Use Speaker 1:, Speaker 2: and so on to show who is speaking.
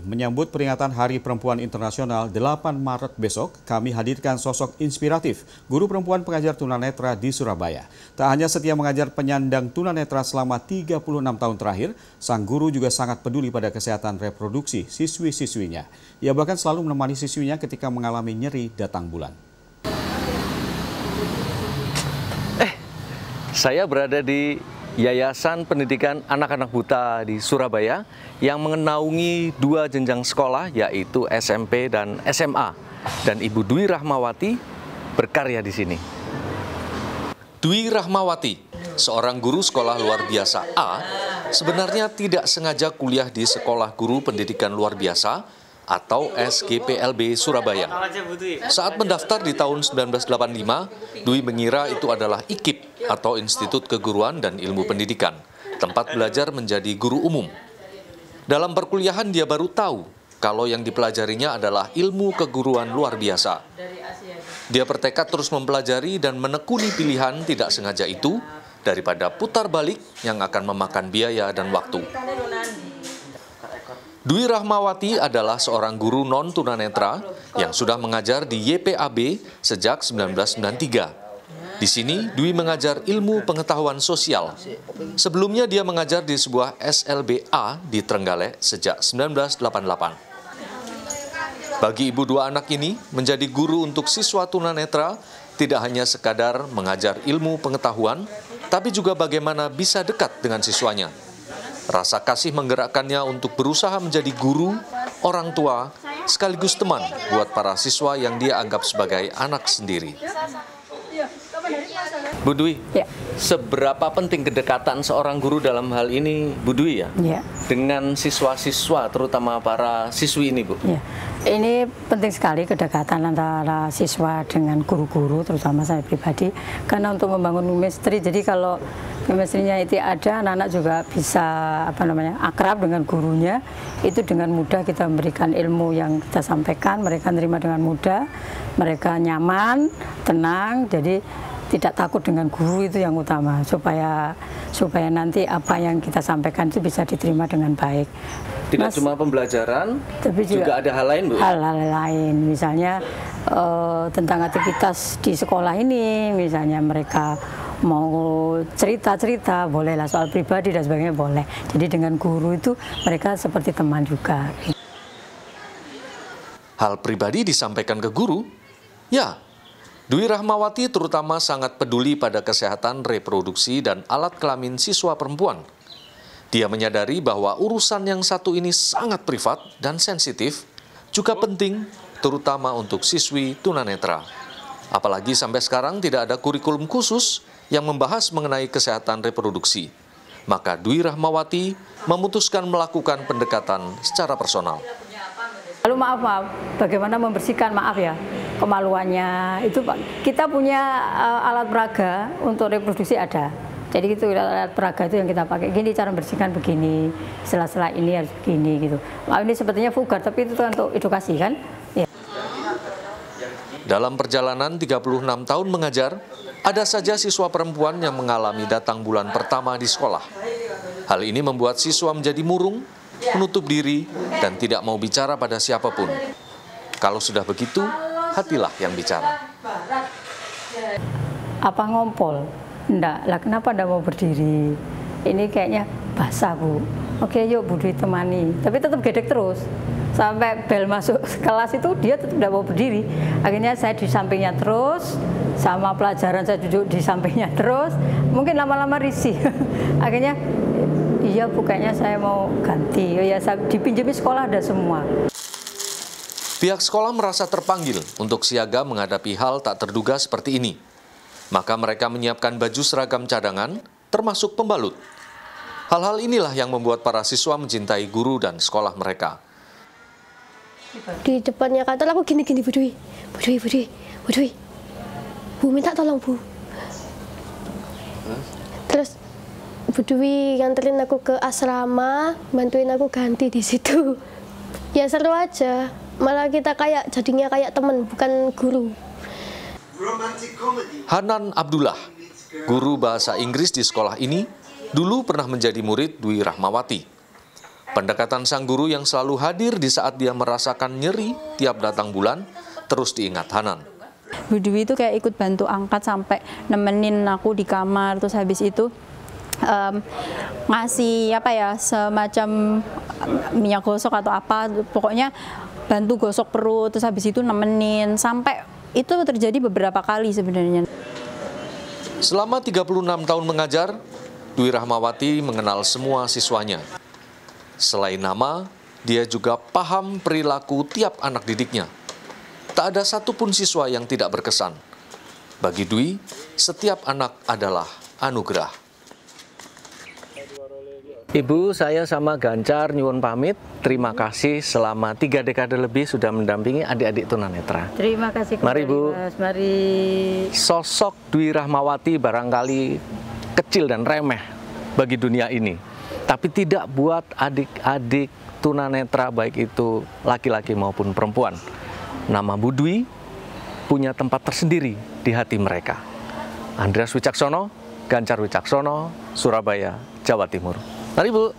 Speaker 1: Menyambut peringatan Hari Perempuan Internasional 8 Maret besok, kami hadirkan sosok inspiratif, guru perempuan pengajar tunanetra di Surabaya. Tak hanya setia mengajar penyandang tunanetra selama 36 tahun terakhir, sang guru juga sangat peduli pada kesehatan reproduksi siswi-siswinya. Ia bahkan selalu menemani siswinya ketika mengalami nyeri datang bulan.
Speaker 2: Saya berada di Yayasan Pendidikan Anak-anak Buta di Surabaya yang mengenaungi dua jenjang sekolah, yaitu SMP dan SMA. Dan Ibu Dwi Rahmawati berkarya di sini. Dwi Rahmawati, seorang guru sekolah luar biasa A, sebenarnya tidak sengaja kuliah di Sekolah Guru Pendidikan Luar Biasa atau SGPLB Surabaya. Saat mendaftar di tahun 1985, Dwi mengira itu adalah IKIP atau Institut Keguruan dan Ilmu Pendidikan, tempat belajar menjadi guru umum. Dalam perkuliahan dia baru tahu kalau yang dipelajarinya adalah ilmu keguruan luar biasa. Dia bertekad terus mempelajari dan menekuni pilihan tidak sengaja itu daripada putar balik yang akan memakan biaya dan waktu. Dwi Rahmawati adalah seorang guru non-tunanetra yang sudah mengajar di YPAB sejak 1993. Di sini, Dwi mengajar ilmu pengetahuan sosial. Sebelumnya dia mengajar di sebuah SLBA di Trenggalek sejak 1988. Bagi ibu dua anak ini, menjadi guru untuk siswa tunanetra tidak hanya sekadar mengajar ilmu pengetahuan, tapi juga bagaimana bisa dekat dengan siswanya. Rasa kasih menggerakkannya untuk berusaha menjadi guru, orang tua, sekaligus teman buat para siswa yang dia anggap sebagai anak sendiri. Bu Dwi, seberapa penting kedekatan seorang guru dalam hal ini, Bu Dwi ya? Dengan siswa-siswa, terutama para siswi ini, Bu?
Speaker 3: Ya. Ini penting sekali kedekatan antara siswa dengan guru-guru, terutama saya pribadi, karena untuk membangun chemistry. Jadi kalau chemistry-nya itu ada, anak-anak juga bisa akrab dengan gurunya. Itu dengan mudah kita memberikan ilmu yang kita sampaikan, mereka terima dengan mudah, mereka nyaman, tenang. Jadi tidak takut dengan guru, itu yang utama, supaya nanti apa yang kita sampaikan itu bisa diterima dengan baik.
Speaker 2: Tidak cuma pembelajaran, tapi juga ada hal lain, Bu? Hal-hal
Speaker 3: lain, misalnya tentang aktivitas di sekolah ini, misalnya mereka mau cerita-cerita, bolehlah, soal pribadi dan sebagainya boleh. Jadi dengan guru itu mereka seperti teman juga.
Speaker 2: Hal pribadi disampaikan ke guru? Ya. Dwi Rahmawati terutama sangat peduli pada kesehatan reproduksi dan alat kelamin siswa perempuan. Dia menyadari bahwa urusan yang satu ini sangat privat dan sensitif, juga penting terutama untuk siswi tunanetra. Apalagi sampai sekarang tidak ada kurikulum khusus yang membahas mengenai kesehatan reproduksi. Maka Dwi Rahmawati memutuskan melakukan pendekatan secara personal.
Speaker 3: Lalu maaf, bagaimana membersihkan, kemaluannya itu, Pak. Kita punya alat peraga untuk reproduksi ada. Jadi itu alat peraga itu yang kita pakai. Gini cara membersihkan begini, sela-sela ini harus begini gitu. Ini sepertinya vulgar, tapi itu untuk edukasi kan. Ya.
Speaker 2: Dalam perjalanan 36 tahun mengajar, ada saja siswa perempuan yang mengalami datang bulan pertama di sekolah. Hal ini membuat siswa menjadi murung, menutup diri, dan tidak mau bicara pada siapapun. Kalau sudah begitu, hatilah yang bicara.
Speaker 3: Apa ngompol? Enggak, lah kenapa enggak mau berdiri? Ini kayaknya basah, Bu. Oke, yuk Bu Dwi temani. Tapi tetap gedek terus. Sampai bel masuk kelas itu dia tetap enggak mau berdiri. Akhirnya saya di sampingnya terus, sama pelajaran saya duduk di sampingnya terus. Mungkin lama-lama risih. Akhirnya, iya Bu, kayaknya saya mau ganti. Oh ya, saya dipinjami sekolah ada semua.
Speaker 2: Pihak sekolah merasa terpanggil untuk siaga menghadapi hal tak terduga seperti ini. Maka mereka menyiapkan baju seragam cadangan, termasuk pembalut. Hal-hal inilah yang membuat para siswa mencintai guru dan sekolah mereka.
Speaker 4: Di depannya kantor aku gini-gini, Bu Dwi. Bu minta tolong, Bu. Terus Bu Dwi nganterin aku ke asrama, bantuin aku ganti di situ. Ya seru aja, malah kita jadinya kayak teman, bukan guru.
Speaker 2: Hanan Abdullah, guru bahasa Inggris di sekolah ini, dulu pernah menjadi murid Dwi Rahmawati. Pendekatan sang guru yang selalu hadir di saat dia merasakan nyeri tiap datang bulan terus diingat Hanan.
Speaker 5: Bu Dwi itu kayak ikut bantu angkat sampai nemenin aku di kamar, terus habis itu ngasih apa ya, semacam minyak gosok atau apa, pokoknya bantu gosok perut, terus habis itu nemenin, sampai itu terjadi beberapa kali sebenarnya.
Speaker 2: Selama 36 tahun mengajar, Dwi Rahmawati mengenal semua siswanya. Selain nama, dia juga paham perilaku tiap anak didiknya. Tak ada satupun siswa yang tidak berkesan. Bagi Dwi, setiap anak adalah anugerah. Ibu, saya sama Gancar nyuwun pamit. Terima kasih selama 3 dekade lebih sudah mendampingi adik-adik tunanetra.
Speaker 3: Terima kasih.
Speaker 2: Mari Bu.
Speaker 3: Mas. Mari.
Speaker 2: Sosok Dwi Rahmawati barangkali kecil dan remeh bagi dunia ini. Tapi tidak buat adik-adik tunanetra baik itu laki-laki maupun perempuan. Nama Bu Dwi punya tempat tersendiri di hati mereka. Andreas Wicaksono, Gancar Wicaksono, Surabaya, Jawa Timur. Mari Bu.